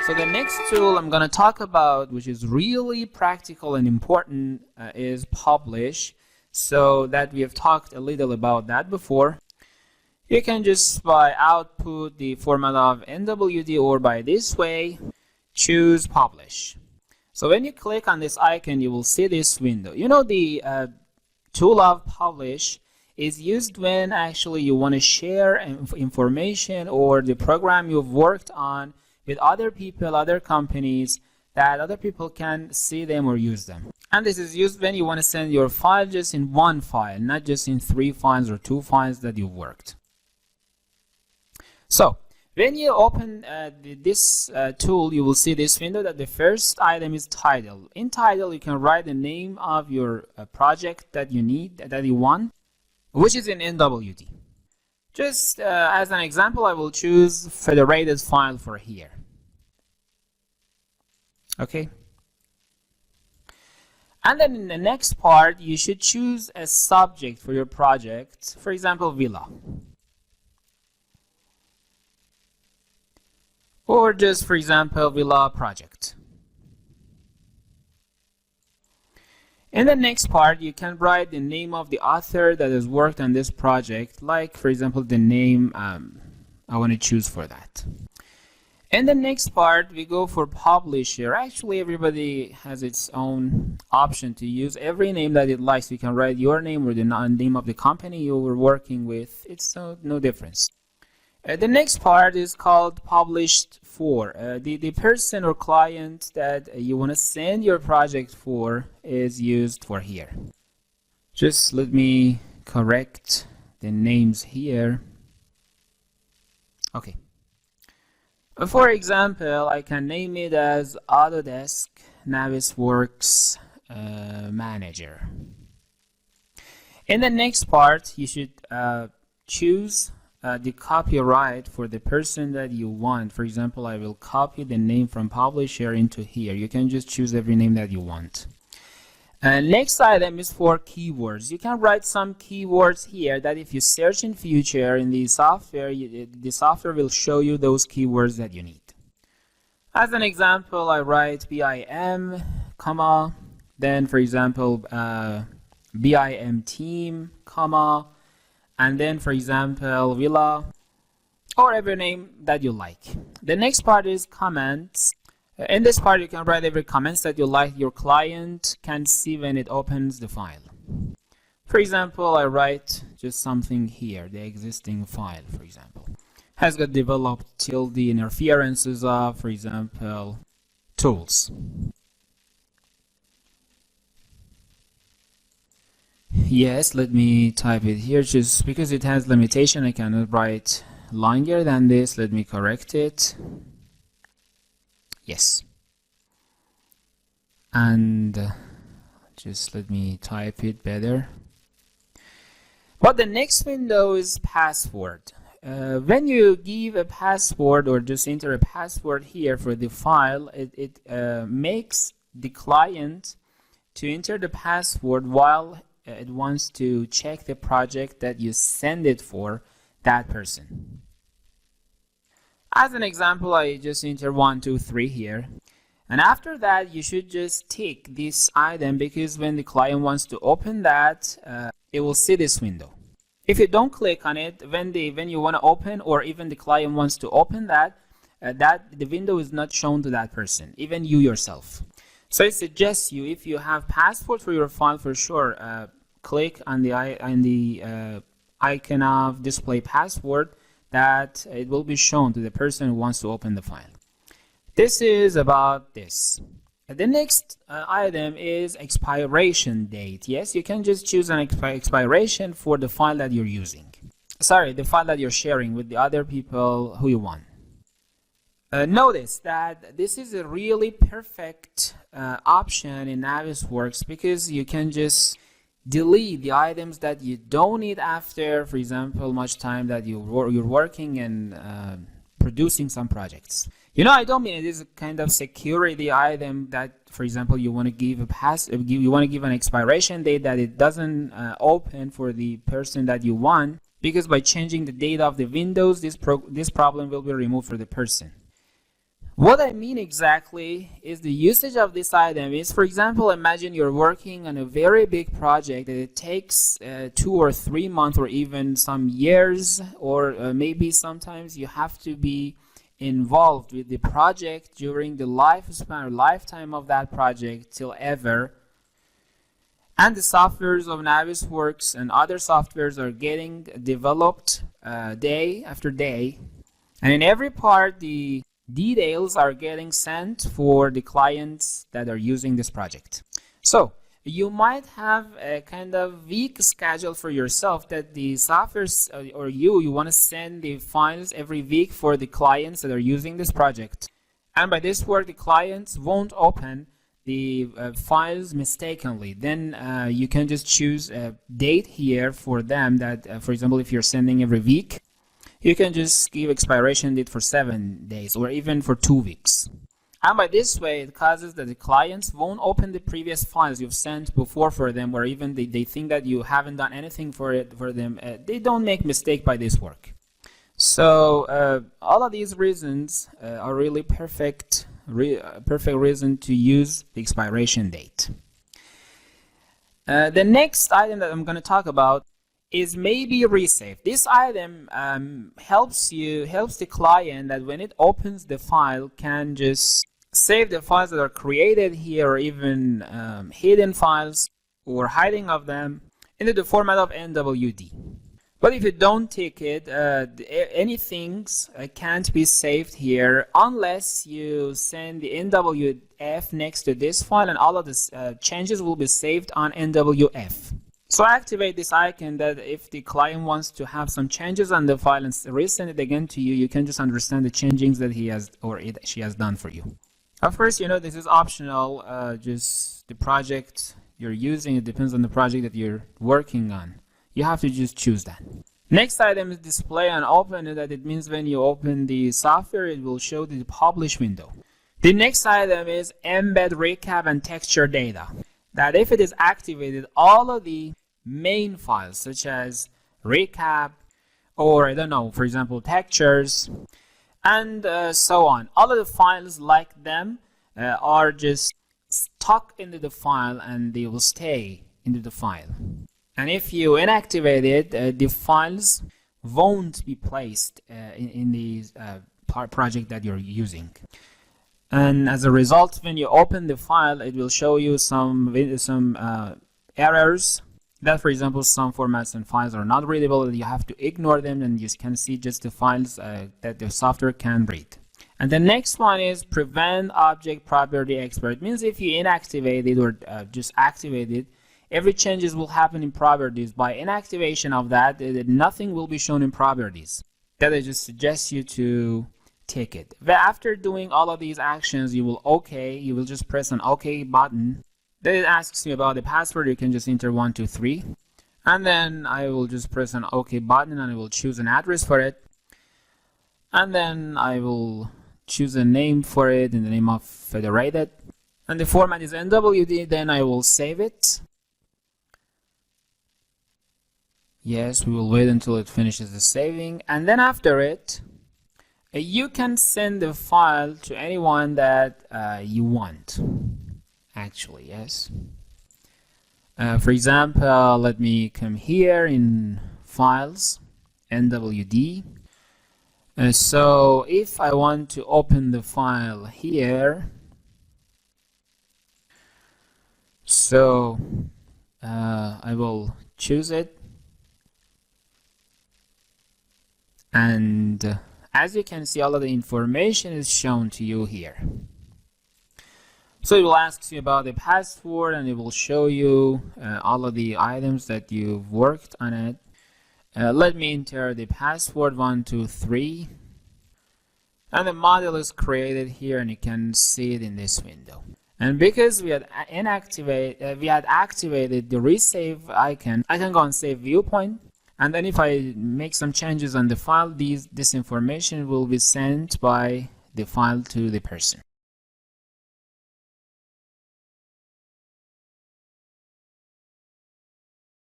So the next tool I'm going to talk about, which is really practical and important, is Publish. So that we have talked a little about that before. You can just by output the formula of NWD, or by this way, choose Publish. So when you click on this icon, you will see this window. You know, the tool of Publish is used when actually you want to share information or the program you've worked on with other people, other companies, that other people can see them or use them. And this is used when you want to send your file just in one file, not just in 3 files or 2 files that you've worked. So when you open this tool, you will see this window that the first item is title. In title, you can write the name of your project that you need, that you want, which is in NWD. Just as an example, I will choose federated file for here. Okay. And then in the next part, you should choose a subject for your project. For example, villa. Or just, for example, villa project. In the next part, you can write the name of the author that has worked on this project, like, for example, the name I want to choose for that. In the next part, we go for publisher. Actually, everybody has its own option to use every name that it likes. You can write your name or the name of the company you were working with. It's no difference. The next part is called published for. The person or client that you want to send your project for is used for here. Just let me correct the names here. Okay. For example, I can name it as Autodesk Navisworks Manager. In the next part, you should choose the copyright for the person that you want. For example, I will copy the name from publisher into here. You can just choose every name that you want. Next item is for keywords. You can write some keywords here that if you search in future in the software, the software will show you those keywords that you need. As an example, I write BIM, comma, then for example, BIM team, comma, and then for example, villa, or every name that you like. The next part is comments. In this part, you can write every comments that you like your client can see when it opens the file. For example, I write just something here, the existing file, for example, has got developed till the interferences of, for example, tools. Yes, let me type it here. Just because it has limitation, I cannot write longer than this. Let me correct it. Yes. And just let me type it better. But the next window is password. When you give a password or just enter a password here for the file, it makes the client to enter the password while it wants to check the project that you send it for that person. As an example, I just enter 1, 2, 3 here. And after that, you should just tick this item, because when the client wants to open that, it will see this window. If you don't click on it, when you want to open, or even the client wants to open that, the window is not shown to that person, even you yourself. So it suggests you, if you have password for your file, for sure, click on the icon of display password, that it will be shown to the person who wants to open the file. This is about this. The next item is expiration date. Yes, you can just choose an expiration for the file that you're using. Sorry, the file that you're sharing with the other people who you want. Notice that this is a really perfect option in Navisworks, because you can just delete the items that you don't need after, for example, much time that you're working and producing some projects. You know, I don't mean it is a kind of security item that, for example, you want to give an expiration date that it doesn't open for the person that you want, because by changing the date of the windows, this problem will be removed for the person. What I mean exactly is the usage of this item is, for example, imagine you're working on a very big project that it takes 2 or 3 months or even some years, or maybe sometimes you have to be involved with the project during the lifespan or lifetime of that project till ever. And the softwares of Navisworks and other softwares are getting developed day after day. And in every part, the details are getting sent for the clients that are using this project. So you might have a kind of week schedule for yourself that the software or you want to send the files every week for the clients that are using this project. And by this work, the clients won't open the files mistakenly. Then you can just choose a date here for them that, for example, if you're sending every week, you can just give expiration date for 7 days or even for 2 weeks. And by this way, it causes that the clients won't open the previous files you've sent before for them, or even they think that you haven't done anything for them. They don't make mistake by this work. So all of these reasons are really perfect reason to use the expiration date. The next item that I'm going to talk about is maybe resave. This item helps the client that when it opens the file can just save the files that are created here, or even hidden files or hiding of them into the format of NWD. But if you don't tick it, anything can't be saved here unless you send the NWF next to this file, and all of the changes will be saved on NWF. So activate this icon that if the client wants to have some changes on the file and resend it again to you, you can just understand the changings that he has or she has done for you. Of course, this is optional. Just the project you're using, it depends on the project that you're working on. You have to just choose that. Next item is display and open. That it means when you open the software, it will show the publish window. The next item is embed recap and texture data. That if it is activated, all of the main files such as recap or I don't know, for example, textures and so on, all of the files like them are just stuck into the file and they will stay into the file. And if you inactivate it, the files won't be placed in the project that you're using. And as a result, when you open the file, it will show you some errors that, for example, some formats and files are not readable, and you have to ignore them, and you can see just the files that the software can read. And the next one is prevent object property export. It means if you inactivate it or just activate it, every changes will happen in properties. By inactivation of that, nothing will be shown in properties. That I just suggest you to tick it. But after doing all of these actions, you will just press an OK button. Then it asks you about the password. You can just enter 1, 2, 3. And then I will just press an OK button and I will choose an address for it. And then I will choose a name for it in the name of federated. And the format is NWD. Then I will save it. Yes, we will wait until it finishes the saving. And then after it, you can send the file to anyone that you want. Actually, yes. For example, let me come here in Files, NWD. So if I want to open the file here, so I will choose it. And as you can see, all of the information is shown to you here. So it will ask you about the password and it will show you all of the items that you've worked on it. Let me enter the password 1, 2, 3. And the model is created here and you can see it in this window. And because we had activated the resave icon, I can go and save viewpoint. And then if I make some changes on the file, this information will be sent by the file to the person.